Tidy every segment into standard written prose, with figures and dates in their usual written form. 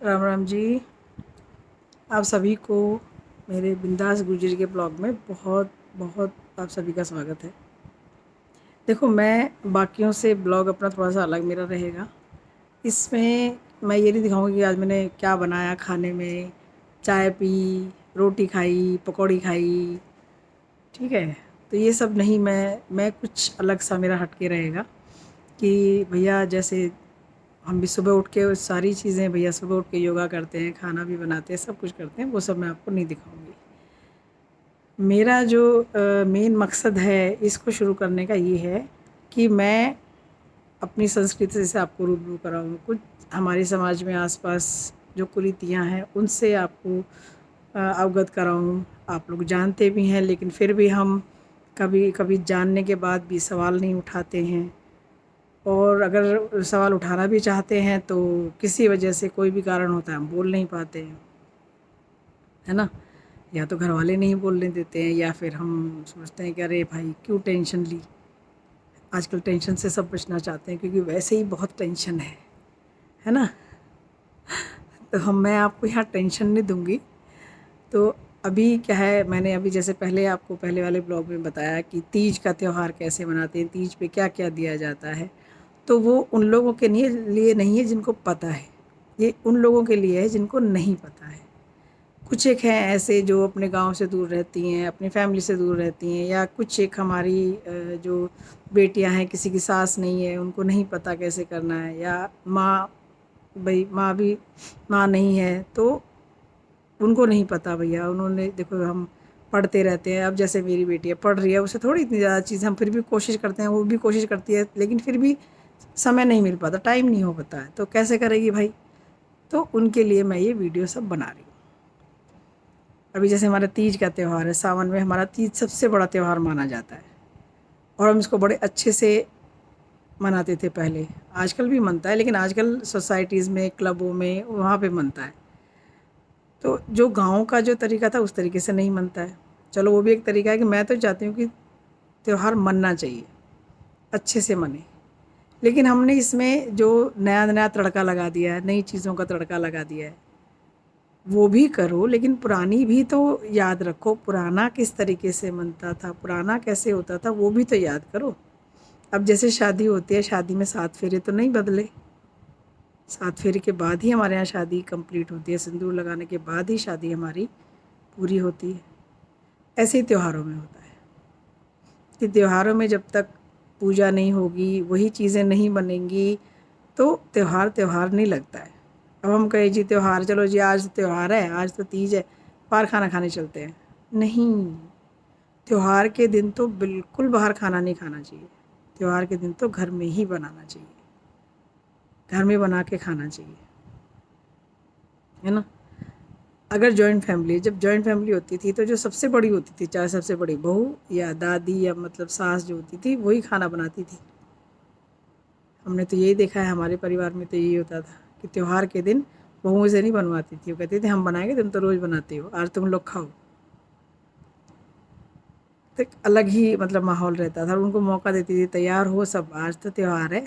राम राम जी। आप सभी को मेरे बिंदास गुजर के ब्लॉग में बहुत बहुत आप सभी का स्वागत है। देखो, मैं बाकियों से ब्लॉग अपना थोड़ा सा अलग मेरा रहेगा। इसमें मैं ये नहीं दिखाऊंगी कि आज मैंने क्या बनाया खाने में, चाय पी, रोटी खाई, पकौड़ी खाई, ठीक है। तो ये सब नहीं, मैं कुछ अलग सा मेरा हटके रहेगा कि भैया जैसे हम भी सुबह उठ के सारी चीज़ें, भैया सुबह उठ के योगा करते हैं, खाना भी बनाते हैं, सब कुछ करते हैं, वो सब मैं आपको नहीं दिखाऊंगी। मेरा जो मेन मकसद है इसको शुरू करने का ये है कि मैं अपनी संस्कृति से आपको रूबरू कराऊँ। कुछ हमारे समाज में आसपास जो कुरीतियाँ हैं उनसे आपको अवगत कराऊँ। आप लोग जानते भी हैं, लेकिन फिर भी हम कभी कभी जानने के बाद भी सवाल नहीं उठाते हैं, और अगर सवाल उठाना भी चाहते हैं तो किसी वजह से, कोई भी कारण होता है, हम बोल नहीं पाते हैं, है ना। या तो घर वाले नहीं बोलने देते हैं, या फिर हम सोचते हैं कि अरे भाई क्यों टेंशन ली। आजकल टेंशन से सब बचना चाहते हैं क्योंकि वैसे ही बहुत टेंशन है ना। तो मैं आपको यहाँ टेंशन नहीं दूंगी। तो अभी क्या है, मैंने अभी जैसे पहले आपको पहले वाले ब्लॉग में बताया कि तीज का त्यौहार कैसे मनाते हैं, तीज पे क्या क्या दिया जाता है। तो वो उन लोगों के लिए नहीं है जिनको पता है, ये उन लोगों के लिए है जिनको नहीं पता है। कुछ एक हैं ऐसे जो अपने गांव से दूर रहती हैं, अपनी फैमिली से दूर रहती हैं, या कुछ एक हमारी जो बेटियां हैं, किसी की सास नहीं है, उनको नहीं पता कैसे करना है, या माँ, भाई माँ भी, माँ नहीं है तो उनको नहीं पता भैया। उन्होंने देखो, हम पढ़ते रहते हैं, अब जैसे मेरी बेटी है पढ़ रही है, उसे थोड़ी इतनी ज़्यादा चीज़, हम फिर भी कोशिश करते हैं, वो भी कोशिश करती है, लेकिन फिर भी समय नहीं मिल पाता, टाइम नहीं हो पाता है, तो कैसे करेगी भाई। तो उनके लिए मैं ये वीडियो सब बना रही हूँ। अभी जैसे हमारा तीज का त्यौहार है, सावन में हमारा तीज सबसे बड़ा त्यौहार माना जाता है, और हम इसको बड़े अच्छे से मनाते थे पहले। आजकल भी मनता है, लेकिन आजकल सोसाइटीज़ में, क्लबों में, वहाँ पे मनता है। तो जो गाँव का जो तरीका था उस तरीके से नहीं मनता है। चलो, वो भी एक तरीका है कि मैं तो चाहती हूँ कि त्यौहार मनना चाहिए, अच्छे से मने। लेकिन हमने इसमें जो नया नया तड़का लगा दिया है, नई चीज़ों का तड़का लगा दिया है, वो भी करो, लेकिन पुरानी भी तो याद रखो। पुराना किस तरीके से मनता था, पुराना कैसे होता था, वो भी तो याद करो। अब जैसे शादी होती है, शादी में 7 फेरे तो नहीं बदले। 7 फेरे के बाद ही हमारे यहाँ शादी कंप्लीट होती है, सिंदूर लगाने के बाद ही शादी हमारी पूरी होती है। ऐसे ही त्योहारों में होता है कि त्योहारों में जब तक पूजा नहीं होगी, वही चीज़ें नहीं बनेंगी, तो त्यौहार त्यौहार नहीं लगता है। अब हम कहें जी त्यौहार, चलो जी आज त्यौहार है, आज तो तीज है, बाहर खाना खाने चलते हैं। नहीं, त्यौहार के दिन तो बिल्कुल बाहर खाना नहीं खाना चाहिए। त्यौहार के दिन तो घर में ही बनाना चाहिए, घर में बना के खाना चाहिए, है ना। अगर जॉइंट फैमिली, जब जॉइंट फैमिली होती थी तो जो सबसे बड़ी होती थी, चाहे सबसे बड़ी बहू या दादी या मतलब सास जो होती थी, वही खाना बनाती थी। हमने तो यही देखा है, हमारे परिवार में तो यही होता था कि त्यौहार के दिन बहुओं से नहीं बनवाती थी। वो कहती थी हम बनाएंगे, तुम तो रोज़ बनाते हो, आज तुम लोग खाओ। तो एक अलग ही मतलब माहौल रहता था, उनको मौका देती थी, तैयार हो सब, आज तो त्यौहार है।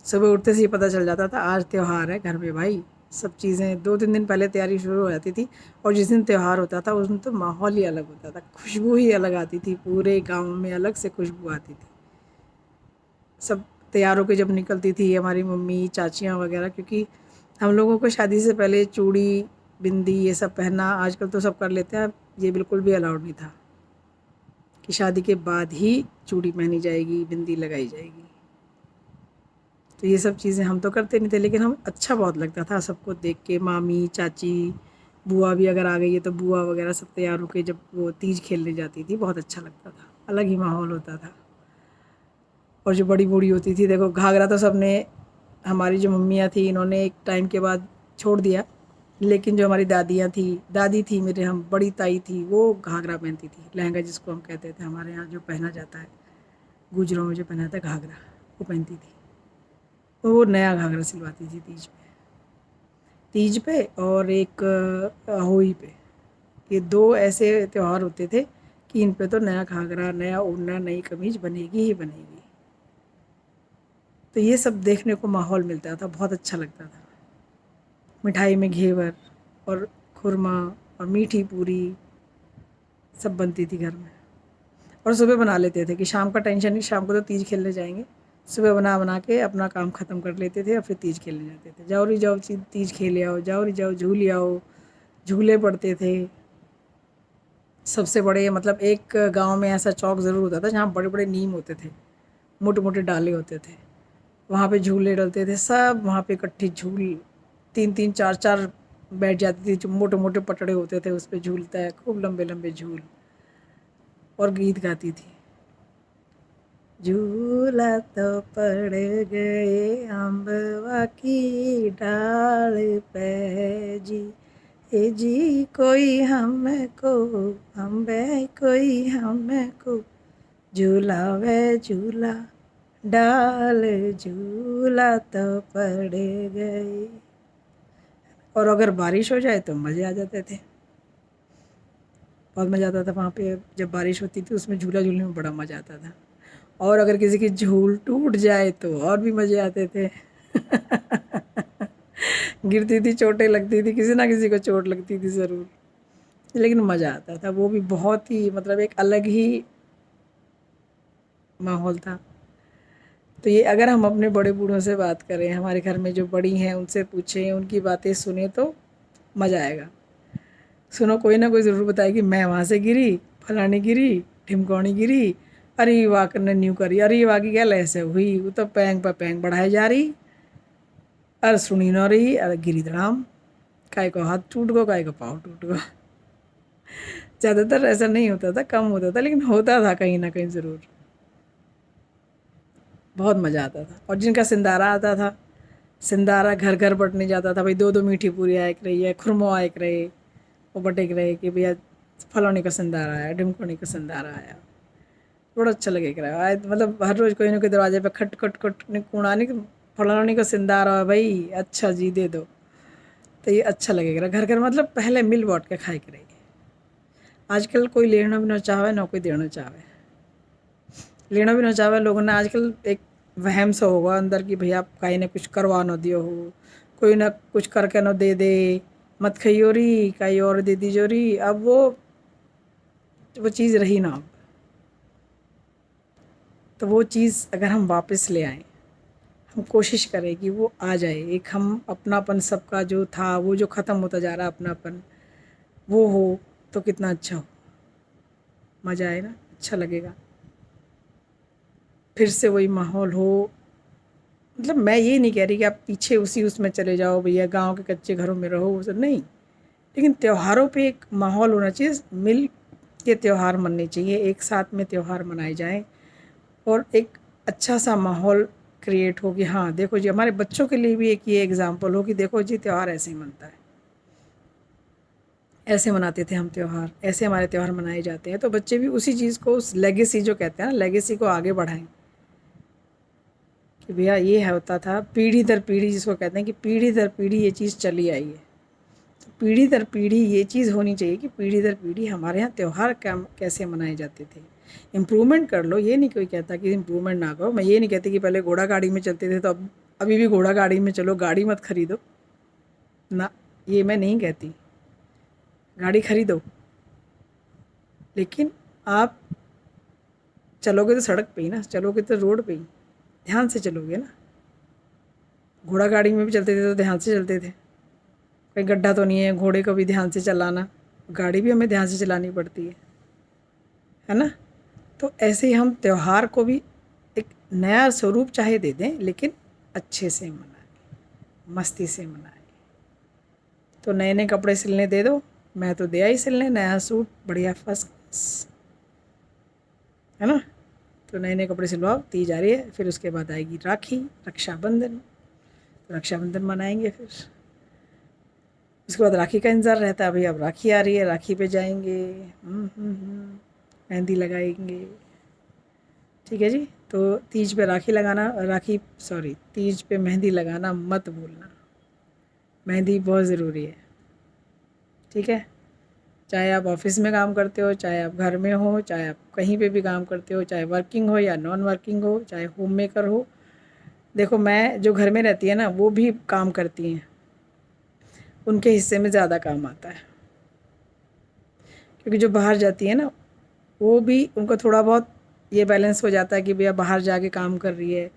सुबह उठते से ही पता चल जाता था आज त्यौहार है घर में भाई। सब चीज़ें 2-3 दिन पहले तैयारी शुरू हो जाती थी, और जिस दिन त्यौहार होता था उस दिन तो माहौल ही अलग होता था, खुशबू ही अलग आती थी, पूरे गाँव में अलग से खुशबू आती थी। सब तैयार होकर जब निकलती थी हमारी मम्मी, चाचियाँ वगैरह, क्योंकि हम लोगों को शादी से पहले चूड़ी, बिंदी ये सब पहनना, आजकल तो सब कर लेते हैं, ये बिल्कुल भी अलाउड नहीं था कि शादी के बाद ही चूड़ी पहनी जाएगी, बिंदी लगाई जाएगी। तो ये सब चीज़ें हम तो करते नहीं थे, लेकिन हम अच्छा बहुत लगता था सबको देख के। मामी, चाची, बुआ भी अगर आ गई है तो बुआ वगैरह सब तैयार होकर जब वो तीज खेलने जाती थी, बहुत अच्छा लगता था, अलग ही माहौल होता था। और जो बड़ी बूढ़ी होती थी, देखो घाघरा तो सबने, हमारी जो मम्मियाँ थी इन्होंने एक टाइम के बाद छोड़ दिया, लेकिन जो हमारी दादियाँ थी, दादी थी मेरे, हम बड़ी ताई थी, वो घाघरा पहनती थी, लहंगा जिसको हम कहते थे हमारे यहाँ जो पहना जाता है, गुजरों में जो पहना जाता है घाघरा, वो पहनती थी। वो नया घाघरा सिलवाती थी तीज पे, तीज पे और एक होली पे। ये 2 ऐसे त्यौहार होते थे कि इन पे तो नया घाघरा, नया ओढ़ना, नई कमीज बनेगी ही बनेगी। तो ये सब देखने को माहौल मिलता था, बहुत अच्छा लगता था। मिठाई में घेवर और खुरमा और मीठी पूरी सब बनती थी घर में। और सुबह बना लेते थे कि शाम का टेंशन नहीं, शाम को तो तीज खेलने जाएंगे, सुबह बना बना के अपना काम ख़त्म कर लेते थे और फिर तीज खेलने जाते थे। जाओ रे जाओ तीज खेले आओ, जाओ रे जाओ झूल आओ। झूले पड़ते थे सबसे बड़े, मतलब एक गांव में ऐसा चौक ज़रूर होता था जहाँ बड़े बड़े नीम होते थे, मोटे मोटे डाले होते थे, वहाँ पे झूले डलते थे सब, वहाँ पे इकट्ठी झूल 3 3 4 4 बैठ जाती थी, जो मोटे मोटे पटड़े होते थे उस पर झूलता है, खूब लंबे लंबे झूल, और गीत गाती थी। झूला तो पड़ गए अम्बवा की डाल पे जी, ए जी कोई हमको अम्बे कोई हमको झूलावे झूला डाल, झूला तो पड़ गए। और अगर बारिश हो जाए तो मज़े आ जाते थे, बहुत मज़ा आता था वहाँ पे। जब बारिश होती थी उसमें झूला झूलने में बड़ा मज़ा आता था। और अगर किसी की झूल टूट जाए तो और भी मज़े आते थे। गिरती थी, चोटें लगती थी, किसी ना किसी को चोट लगती थी ज़रूर, लेकिन मज़ा आता था। वो भी बहुत ही, मतलब एक अलग ही माहौल था। तो ये अगर हम अपने बड़े बूढ़ों से बात करें, हमारे घर में जो बड़ी हैं उनसे पूछें, उनकी बातें सुने तो मज़ा आएगा। सुनो, कोई ना कोई ज़रूर बताएगी मैं वहाँ से गिरी, फलानी गिरी, ढिमकौनी गिरी, अरे वाह करने न्यू करी, अरे वाह की क्या लैसे हुई, वो तो पैंग पर पैंग बढ़ाई जा रही, अरे सुनी न रही, अरे गिरी धड़ाम, काय को हाथ टूट गो, काय को पाँव टूट गो। ज़्यादातर ऐसा नहीं होता था, कम होता था, लेकिन होता था कहीं ना कहीं ज़रूर। बहुत मज़ा आता था। और जिनका सिंदारा आता था, सिंदारा घर घर बटने जाता था, भाई 2 2 मीठी पूरी आयक रही है, खुरमो आयक रहे, वो बटेक रहे कि भैया फलौनी का सिंदारा आया, ढिमकोनी का सिंदारा आया, बड़ा अच्छा लगेगा। मतलब हर रोज़ कोई ना कोई दरवाजे पे खट खट खट कूड़ानी, फलौनी का सिंदारा है भाई, अच्छा जी दे दो, तो ये अच्छा लगेगा घर घर। मतलब पहले मिल बांट के खाए के रहिए। आजकल कोई लेना भी ना चाहे ना कोई देना चाहे, लेना भी ना चाहे लोगों ने आजकल एक वहम सा होगा अंदर कि भैया आप काई ने कुछ करवा ना दियो हो, कोई ना कुछ करके ना दे दे, मत खाइयो री काई और दे दीजो री। अब वो चीज़ रही ना। तो वो चीज़ अगर हम वापस ले आएँ, हम कोशिश करें कि वो आ जाए, एक हम अपनापन सबका जो था वो जो ख़त्म होता जा रहा अपनापन, वो हो तो कितना अच्छा हो, मज़ा आए ना, अच्छा लगेगा। फिर से वही माहौल हो। मतलब मैं ये नहीं कह रही कि आप पीछे उसी उसमें चले जाओ, भैया गांव के कच्चे घरों में रहो, वो सब नहीं, लेकिन त्योहारों पे एक माहौल होना चाहिए, मिल के त्यौहार मनने चाहिए, एक साथ में त्यौहार मनाए जाएं, और एक अच्छा सा माहौल क्रिएट हो कि हाँ देखो जी, हमारे बच्चों के लिए भी एक ये एग्ज़ाम्पल हो कि देखो जी त्यौहार ऐसे ही मनता है, ऐसे मनाते थे हम त्यौहार, ऐसे हमारे त्यौहार मनाए जाते हैं। तो बच्चे भी उसी चीज़ को, उस लेगेसी जो कहते हैं ना, लेगेसी को आगे बढ़ाएं कि भैया ये होता था, पीढ़ी दर पीढ़ी जिसको कहते हैं कि पीढ़ी दर पीढ़ी ये चीज़ चली आई है। तो पीढ़ी दर पीढ़ी ये चीज़ होनी चाहिए कि पीढ़ी दर पीढ़ी हमारे यहाँ त्यौहार कैसे मनाए जाते थे। इम्प्रूवमेंट कर लो, ये नहीं कोई कहता कि इम्प्रूवमेंट ना करो। मैं ये नहीं कहती कि पहले घोड़ा गाड़ी में चलते थे तो अब अभी भी घोड़ा गाड़ी में चलो, गाड़ी मत खरीदो ना, ये मैं नहीं कहती। गाड़ी खरीदो, लेकिन आप चलोगे तो सड़क पे ही ना, चलोगे तो रोड पे ही, ध्यान से चलोगे ना। घोड़ा गाड़ी में भी चलते थे तो ध्यान से चलते थे, कहीं गड्ढा तो नहीं है, घोड़े को भी ध्यान से चलाना, गाड़ी भी हमें ध्यान से चलानी पड़ती है ना। तो ऐसे ही हम त्यौहार को भी एक नया स्वरूप चाहे दे दें, लेकिन अच्छे से मनाएं, मस्ती से मनाएं। तो नए नए कपड़े सिलने दे दो, मैं तो दे आई सिलने, नया सूट बढ़िया फर्स्ट क्लास, है ना। तो नए नए कपड़े सिलवाओ, तीज आ रही है, फिर उसके बाद आएगी राखी, रक्षाबंधन, तो रक्षाबंधन मनाएंगे। फिर उसके बाद राखी का इंतज़ार रहता है, भाई अब राखी आ रही है, राखी पे जाएंगे, मेहंदी लगाएंगे, ठीक है जी। तो तीज पे राखी लगाना, तीज पे मेहंदी लगाना मत भूलना, मेहंदी बहुत ज़रूरी है, ठीक है। चाहे आप ऑफिस में काम करते हो, चाहे आप घर में हो, चाहे आप कहीं पे भी काम करते हो, चाहे वर्किंग हो या नॉन वर्किंग हो, चाहे होम मेकर हो। देखो मैं जो घर में रहती है ना, वो भी काम करती हैं, ان کے حصے میں زیادہ کام آتا ہے، کیونکہ جو باہر جاتی ہے نا وہ بھی ان کو تھوڑا بہت یہ بیلنس ہو جاتا ہے کہ بھیا باہر جا کے کام کر رہی ہے،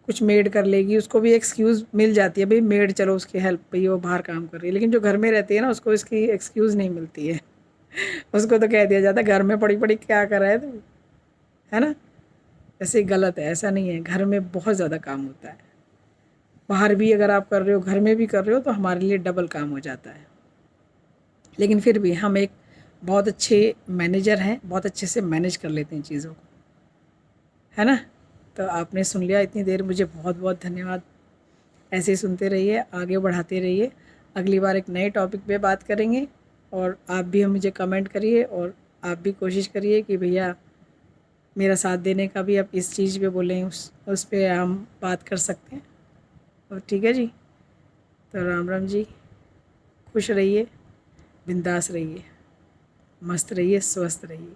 کچھ میڈ کر لے گی، اس کو بھی ایکسکیوز مل جاتی ہے، بھئی میڈ چلو اس کی ہیلپ پہ وہ باہر کام کر رہی ہے، لیکن جو گھر میں رہتی ہے نا اس کو اس کی ایکسکیوز نہیں ملتی ہے اس کو تو کہہ دیا جاتا ہے گھر میں پڑی پڑی کیا کر رہا ہے تو، ہے نا؟ ایسے ہی غلط ہے، ایسا نہیں ہے، گھر میں بہت زیادہ کام ہوتا ہے، باہر بھی اگر آپ کر رہے ہو گھر میں بھی کر رہے ہو تو ہمارے لیے ڈبل کام ہو جاتا ہے، لیکن پھر بھی ہم ایک بہت اچھے مینیجر ہیں، بہت اچھے سے مینیج کر لیتے ہیں چیزوں کو، ہے نا؟ تو آپ نے سن لیا اتنی دیر، مجھے بہت بہت دھنیہ واد، ایسے ہی سنتے رہیے، آگے بڑھاتے رہیے، اگلی بار ایک نئے ٹاپک پہ بات کریں گے، اور آپ بھی مجھے کمنٹ کریے، اور آپ بھی کوشش کریے کہ بھیا میرا ساتھ دینے کا بھی آپ اس چیز پہ بولیں، اس پہ ہم بات کر سکتے ہیں، اور ٹھیک ہے جی، تو رام رام جی، خوش رہیے، بنداس رہیے، مست رہیے، سوستھ رہیے۔